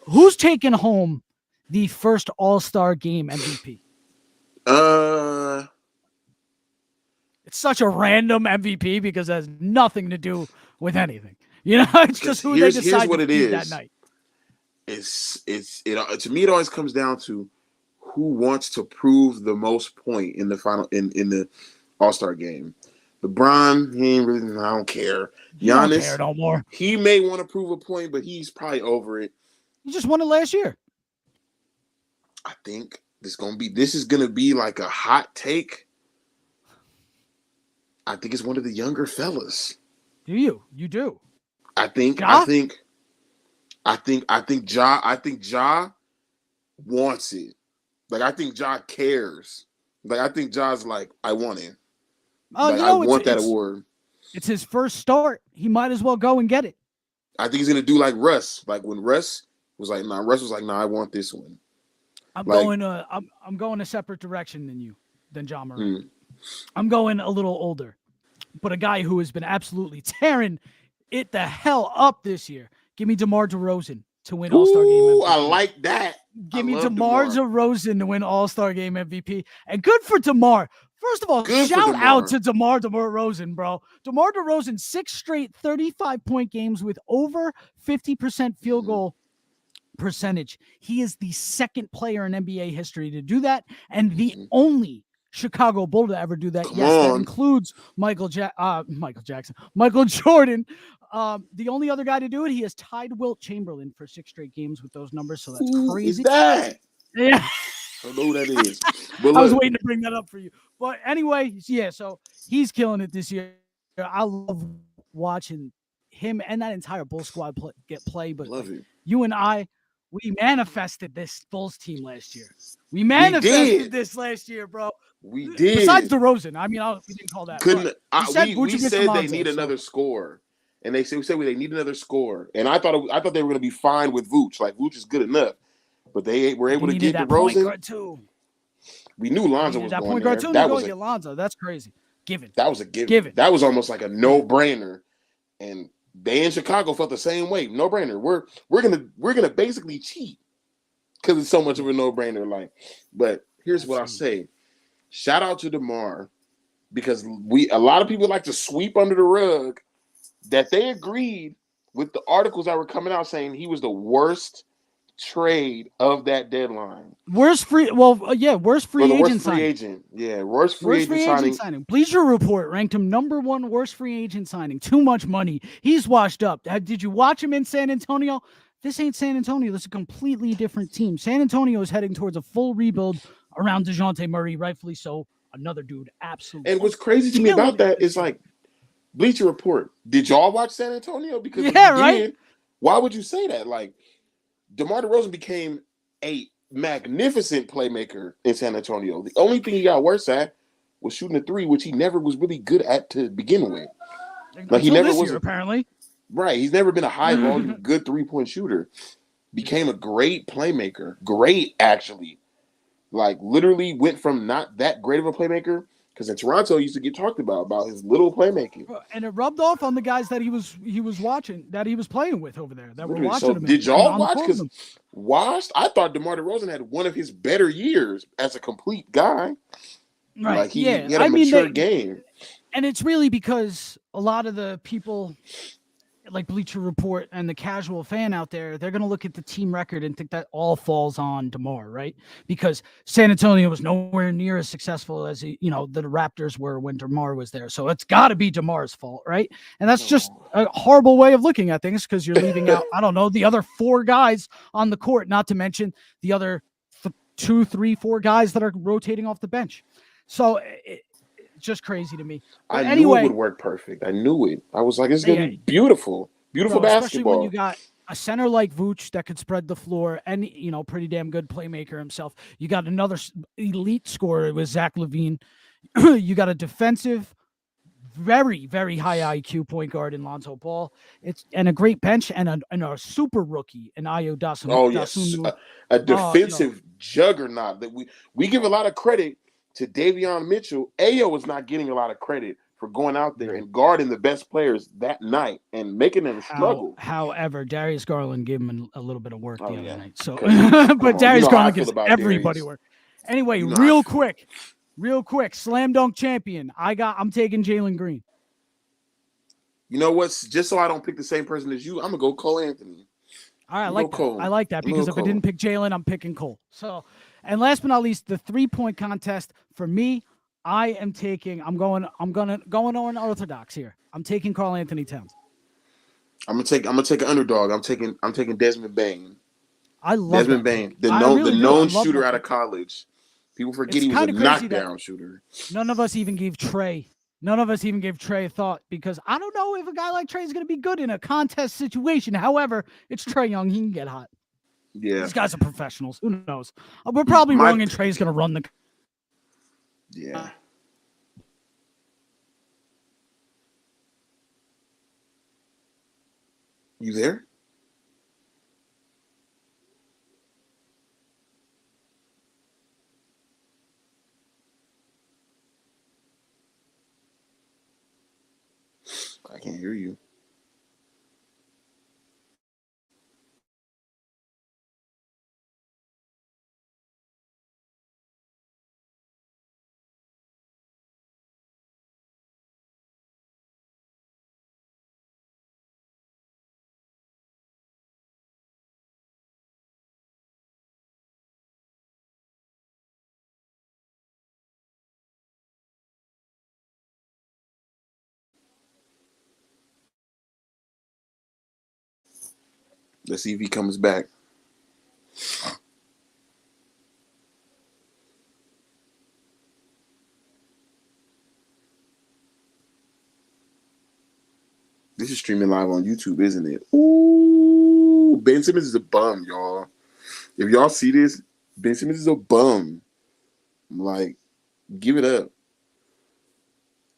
Who's taking home the first All-Star game MVP? It's such a random MVP because it has nothing to do with anything. It's just who they decide to beat that night. To me, it always comes down to who wants to prove the most point in the final in the All-Star game. LeBron, he ain't really. I don't care. Giannis, don't care no more. He may want to prove a point, but he's probably over it. He just won it last year. I think this is gonna be like a hot take. I think it's one of the younger fellas. Do you? You do? I think Ja? I think Ja wants it. Like I think Ja cares. Like I think Ja's like, I want it. Like I want that award. It's his first start. He might as well go and get it. I think he's gonna do like Russ. Like when Russ was like, I want this one. I'm going a separate direction than John Moran. I'm going a little older, but a guy who has been absolutely tearing it the hell up this year. Give me DeMar DeRozan to win All-Star Game MVP. I like that. Give me DeMar DeRozan to win All-Star Game MVP. And good for DeMar. First of all, shout out to DeMar DeRozan, bro. DeMar DeRozan, 6 straight 35-point games with over 50% field goal percentage. He is the second player in NBA history to do that, and the only Chicago Bull to ever do that. That includes Michael Jackson, Michael Jordan. The only other guy to do it, he has tied Wilt Chamberlain for 6 straight games with those numbers. So that's crazy. Is that? Yeah. I don't know who that is. But I was waiting to bring that up for you. But anyway, yeah, so he's killing it this year. I love watching him and that entire Bull squad get play. But you and I, we manifested this Bulls team last year. We manifested this last year, bro. We did. Besides DeRozan. I mean, we didn't call that. We said they need another score. And we said they need another score. And I thought they were going to be fine with Vooch. Like, Vooch is good enough. But they were able to get DeRozan. We knew Lonzo was going there. That was Lonzo. That's crazy. Given. That was a given. That was almost like a no-brainer. And they in Chicago felt the same way. No-brainer. We're gonna basically cheat because it's so much of a no-brainer. Like, but here's what I'll say. Shout out to DeMar because a lot of people like to sweep under the rug that they agreed with the articles that were coming out saying he was the worst trade of that deadline. Worst free agent signing. Yeah, worst free agent signing. Bleacher Report ranked him number 1 worst free agent signing. Too much money. He's washed up. Did you watch him in San Antonio? This ain't San Antonio. This is a completely different team. San Antonio is heading towards a full rebuild around DeJounte Murray, rightfully so. Another dude, absolutely. And what's crazy to me about that is like Bleacher Report. Did y'all watch San Antonio? Because right. Why would you say that? Like, DeMar DeRozan became a magnificent playmaker in San Antonio. The only thing he got worse at was shooting a 3, which he never was really good at to begin with. Like he never was apparently. Right. He's never been a high volume, good 3-point shooter. Became a great playmaker. Great, actually. Like literally went from not that great of a playmaker. Because in Toronto, he used to get talked about his little playmaking, and it rubbed off on the guys that he was watching, that he was playing with over there. That literally were watching him. Did y'all watch? Because I thought DeMar DeRozan had one of his better years as a complete guy. Right? Like he had a mature game, and it's really because a lot of the people, like Bleacher Report and the casual fan out there, they're going to look at the team record and think that all falls on DeMar, right? Because San Antonio was nowhere near as successful as the Raptors were when DeMar was there. So it's got to be DeMar's fault, right? And that's just a horrible way of looking at things because you're leaving out, I don't know, the other 4 guys on the court, not to mention the other 2, 3, 4 guys that are rotating off the bench. So it's just crazy to me. But I knew it would work perfect. I knew it. I was like, it's going to be beautiful. Beautiful basketball. Especially when you got a center like Vooch that could spread the floor and, pretty damn good playmaker himself. You got another elite scorer with Zach LaVine. You got a defensive, very, very high IQ point guard in Lonzo Ball. And a great bench and a super rookie in Ayo Dosunmu. Oh, yes. A defensive juggernaut that we give a lot of credit to Davion Mitchell. Ayo is not getting a lot of credit for going out there and guarding the best players that night and making them struggle. However, Darius Garland gave him a little bit of work the other night. So, but Darius Garland gives everybody work. Anyway, real quick, slam dunk champion. I'm taking Jalen Green. You know what's? Just so I don't pick the same person as you, I'm gonna go Cole Anthony. All right, I like that because if I didn't pick Jalen, I'm picking Cole. So, and last but not least, the 3-point contest for me. I'm going unorthodox here. I'm taking Karl Anthony Towns. I'm gonna take an underdog. I'm taking Desmond Bane. I love Desmond Bane, the known shooter out of college. People forget he was a knockdown shooter. None of us even gave Trey None of us even gave Trey a thought because I don't know if a guy like Trey is going to be good in a contest situation. However, it's Trae Young. He can get hot. Yeah. These guys are professionals. Who knows? We're probably wrong, and Trey's going to run the. Yeah. You there? I can't hear you. Let's see if he comes back. This is streaming live on YouTube, isn't it? Ooh, Ben Simmons is a bum, y'all. If y'all see this, Ben Simmons is a bum. Like, give it up.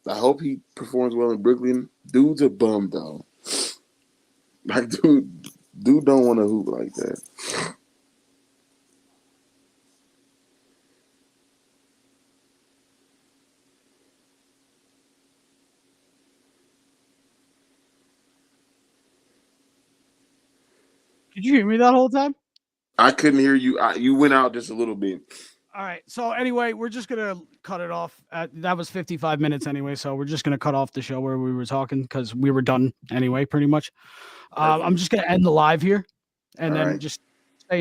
I hope he performs well in Brooklyn. Dude's a bum, though. Like, dude don't want to hoop like that. Did you hear me that whole time? I couldn't hear you. You went out just a little bit. All right. So anyway, we're just gonna cut it off. That was 55 minutes anyway, so we're just gonna cut off the show where we were talking because we were done anyway, pretty much. I'm just gonna end the live here, and then just